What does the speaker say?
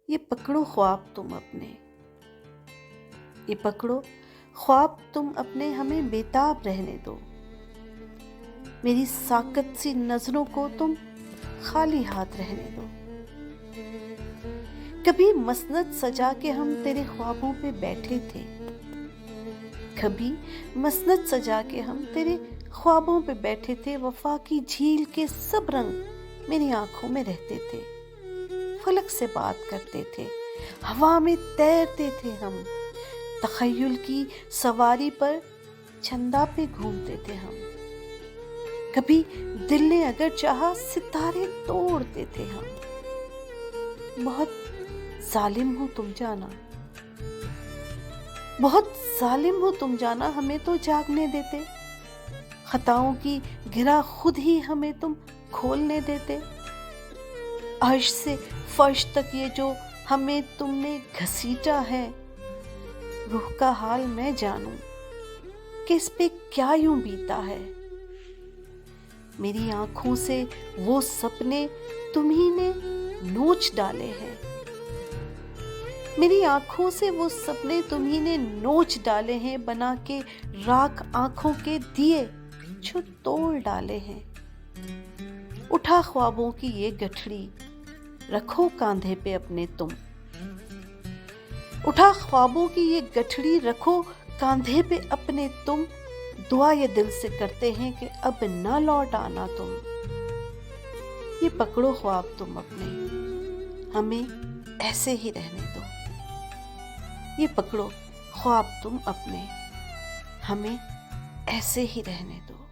یہ پکڑو خواب تم اپنے، یہ پکڑو خواب تم اپنے، ہمیں بےتاب رہنے دو۔ میری ساکت سی نظروں کو تم خالی ہاتھ رہنے دو۔ کبھی مسند سجا کے ہم تیرے خوابوں پہ بیٹھے تھے، کبھی مسند سجا کے ہم تیرے خوابوں پہ بیٹھے تھے۔ وفا کی جھیل کے سب رنگ میری آنکھوں میں رہتے تھے، فلک سے بات کرتے تھے، ہوا میں تیرتے تھے ہم، تخیل کی سواری پر چندا پہ گھومتے تھے ہم۔ کبھی دل نے اگر چاہا ستارے توڑتے تھے ہم۔ بہت ظالم ہو تم جانا، بہت ظالم ہو تم جانا، ہمیں تو جاگنے دیتے، خطاؤں کی گرہ خود ہی ہمیں تم کھولنے دیتے۔ عرش سے فرش تک یہ جو ہمیں تم نے گھسیٹا ہے، روح کا حال میں جانوں کہ اس پہ کیا یوں بیتا ہے۔ میری آنکھوں سے وہ سپنے تمہیں نے نوچ ڈالے ہیں، میری آنکھوں سے وہ سپنے تمہیں نے نوچ ڈالے ہیں، بنا کے راکھ آنکھوں کے دیے جو توڑ ڈالے ہیں۔ اٹھا خوابوں کی یہ گٹھڑی رکھو کاندھے پہ اپنے تم، اٹھا خوابوں کی یہ گٹھڑی رکھو کاندھے پہ اپنے تم، دعا یہ دل سے کرتے ہیں کہ اب نہ لوٹ آنا تم۔ یہ پکڑو خواب تم اپنے، ہمیں ایسے ہی رہنے دو۔ یہ پکڑو خواب تم اپنے، ہمیں ایسے ہی رہنے دو۔